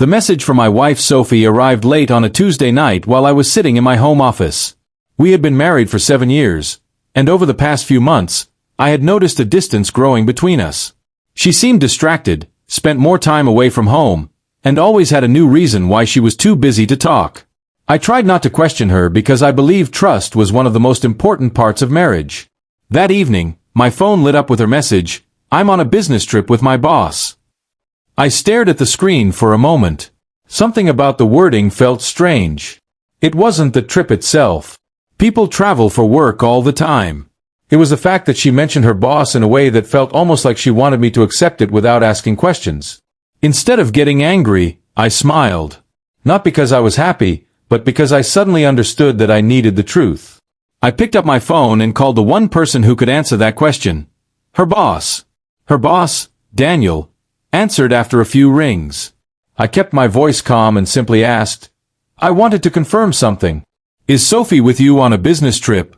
The message from my wife Sophie arrived late on a Tuesday night while I was sitting in my home office. We had been married for 7 years, and over the past few months, I had noticed a distance growing between us. She seemed distracted, spent more time away from home, and always had a new reason why she was too busy to talk. I tried not to question her because I believed trust was one of the most important parts of marriage. That evening, my phone lit up with her message, "I'm on a business trip with my boss." I stared at the screen for a moment. Something about the wording felt strange. It wasn't the trip itself. People travel for work all the time. It was the fact that she mentioned her boss in a way that felt almost like she wanted me to accept it without asking questions. Instead of getting angry, I smiled. Not because I was happy, but because I suddenly understood that I needed the truth. I picked up my phone and called the one person who could answer that question. Her boss. Her boss, Daniel, answered after a few rings. I kept my voice calm and simply asked, "I wanted to confirm something. Is Sophie with you on a business trip?"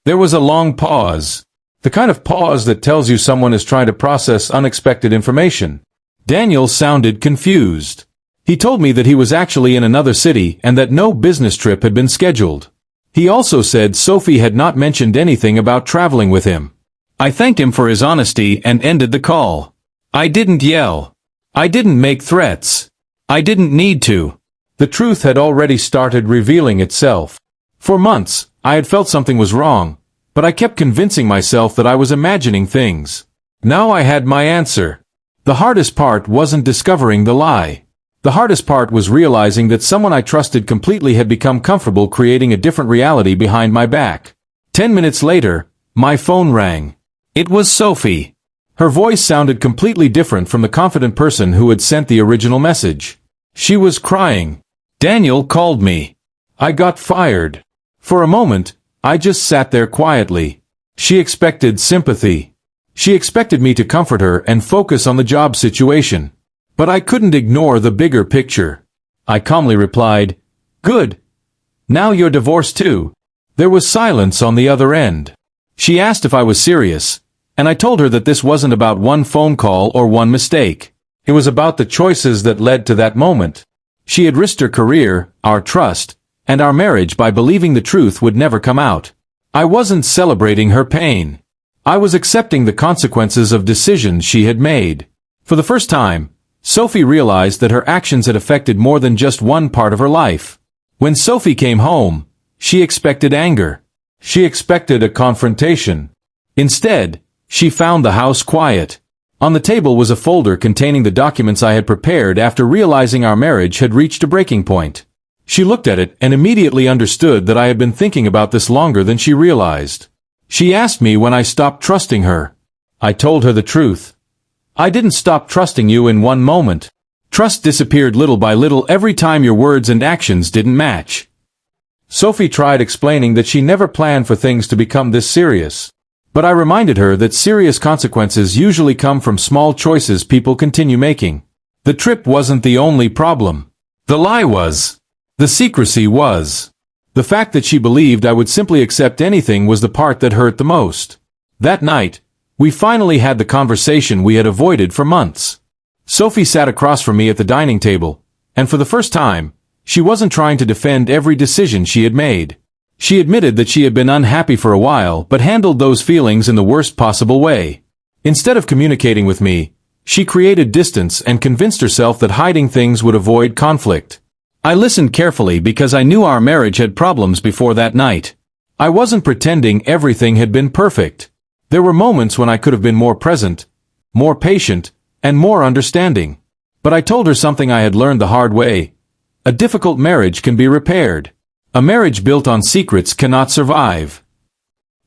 There was a long pause. The kind of pause that tells you someone is trying to process unexpected information. Daniel sounded confused. He told me that he was actually in another city and that no business trip had been scheduled. He also said Sophie had not mentioned anything about traveling with him. I thanked him for his honesty and ended the call. I didn't yell. I didn't make threats. I didn't need to. The truth had already started revealing itself. For months, I had felt something was wrong, but I kept convincing myself that I was imagining things. Now I had my answer. The hardest part wasn't discovering the lie. The hardest part was realizing that someone I trusted completely had become comfortable creating a different reality behind my back. 10 minutes later, my phone rang. It was Sophie. Her voice sounded completely different from the confident person who had sent the original message. She was crying. "Daniel called me. I got fired." For a moment, I just sat there quietly. She expected sympathy. She expected me to comfort her and focus on the job situation. But I couldn't ignore the bigger picture. I calmly replied, "Good. Now you're divorced too." There was silence on the other end. She asked if I was serious, and I told her that this wasn't about one phone call or one mistake. It was about the choices that led to that moment. She had risked her career, our trust, and our marriage by believing the truth would never come out. I wasn't celebrating her pain. I was accepting the consequences of decisions she had made. For the first time, Sophie realized that her actions had affected more than just one part of her life. When Sophie came home, she expected anger. She expected a confrontation. Instead, she found the house quiet. On the table was a folder containing the documents I had prepared after realizing our marriage had reached a breaking point. She looked at it and immediately understood that I had been thinking about this longer than she realized. She asked me when I stopped trusting her. I told her the truth. "I didn't stop trusting you in one moment. Trust disappeared little by little every time your words and actions didn't match." Sophie tried explaining that she never planned for things to become this serious. But I reminded her that serious consequences usually come from small choices people continue making. The trip wasn't the only problem. The lie was. The secrecy was. The fact that she believed I would simply accept anything was the part that hurt the most. That night, we finally had the conversation we had avoided for months. Sophie sat across from me at the dining table, and for the first time, she wasn't trying to defend every decision she had made. She admitted that she had been unhappy for a while but handled those feelings in the worst possible way. Instead of communicating with me, she created distance and convinced herself that hiding things would avoid conflict. I listened carefully because I knew our marriage had problems before that night. I wasn't pretending everything had been perfect. There were moments when I could have been more present, more patient, and more understanding. But I told her something I had learned the hard way. A difficult marriage can be repaired. A marriage built on secrets cannot survive.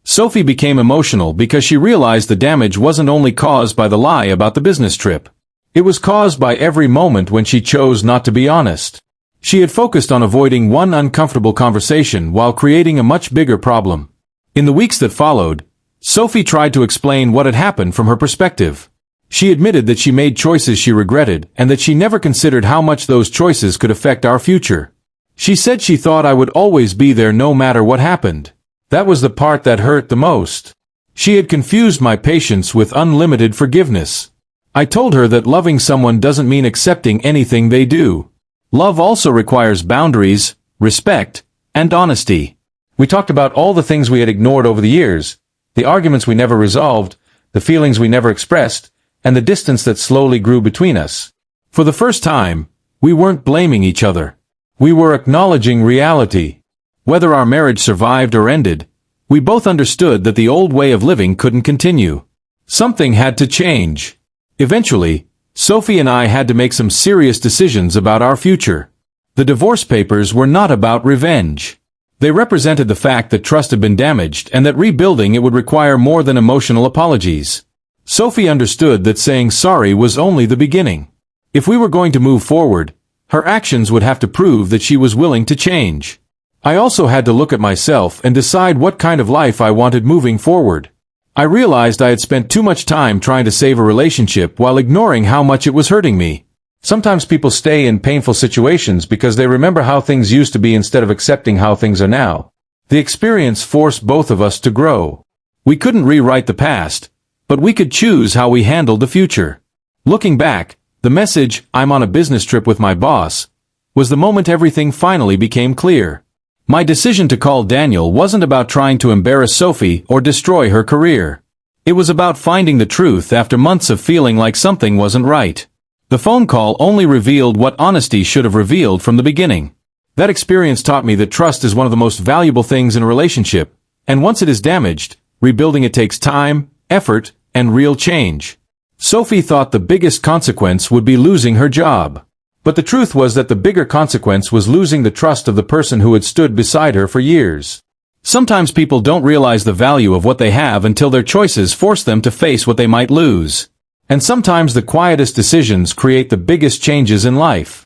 Sophie became emotional because she realized the damage wasn't only caused by the lie about the business trip. It was caused by every moment when she chose not to be honest. She had focused on avoiding one uncomfortable conversation while creating a much bigger problem. In the weeks that followed, Sophie tried to explain what had happened from her perspective. She admitted that she made choices she regretted and that she never considered how much those choices could affect our future. She said she thought I would always be there no matter what happened. That was the part that hurt the most. She had confused my patience with unlimited forgiveness. I told her that loving someone doesn't mean accepting anything they do. Love also requires boundaries, respect, and honesty. We talked about all the things we had ignored over the years, the arguments we never resolved, the feelings we never expressed, and the distance that slowly grew between us. For the first time, we weren't blaming each other. We were acknowledging reality. Whether our marriage survived or ended, we both understood that the old way of living couldn't continue. Something had to change. Eventually, Sophie and I had to make some serious decisions about our future. The divorce papers were not about revenge. They represented the fact that trust had been damaged and that rebuilding it would require more than emotional apologies. Sophie understood that saying sorry was only the beginning. If we were going to move forward, her actions would have to prove that she was willing to change. I also had to look at myself and decide what kind of life I wanted moving forward. I realized I had spent too much time trying to save a relationship while ignoring how much it was hurting me. Sometimes people stay in painful situations because they remember how things used to be instead of accepting how things are now. The experience forced both of us to grow. We couldn't rewrite the past, but we could choose how we handled the future. Looking back, the message, "I'm on a business trip with my boss," was the moment everything finally became clear. My decision to call Daniel wasn't about trying to embarrass Sophie or destroy her career. It was about finding the truth after months of feeling like something wasn't right. The phone call only revealed what honesty should have revealed from the beginning. That experience taught me that trust is one of the most valuable things in a relationship, and once it is damaged, rebuilding it takes time, effort, and real change. Sophie thought the biggest consequence would be losing her job. But the truth was that the bigger consequence was losing the trust of the person who had stood beside her for years. Sometimes people don't realize the value of what they have until their choices force them to face what they might lose. And sometimes the quietest decisions create the biggest changes in life.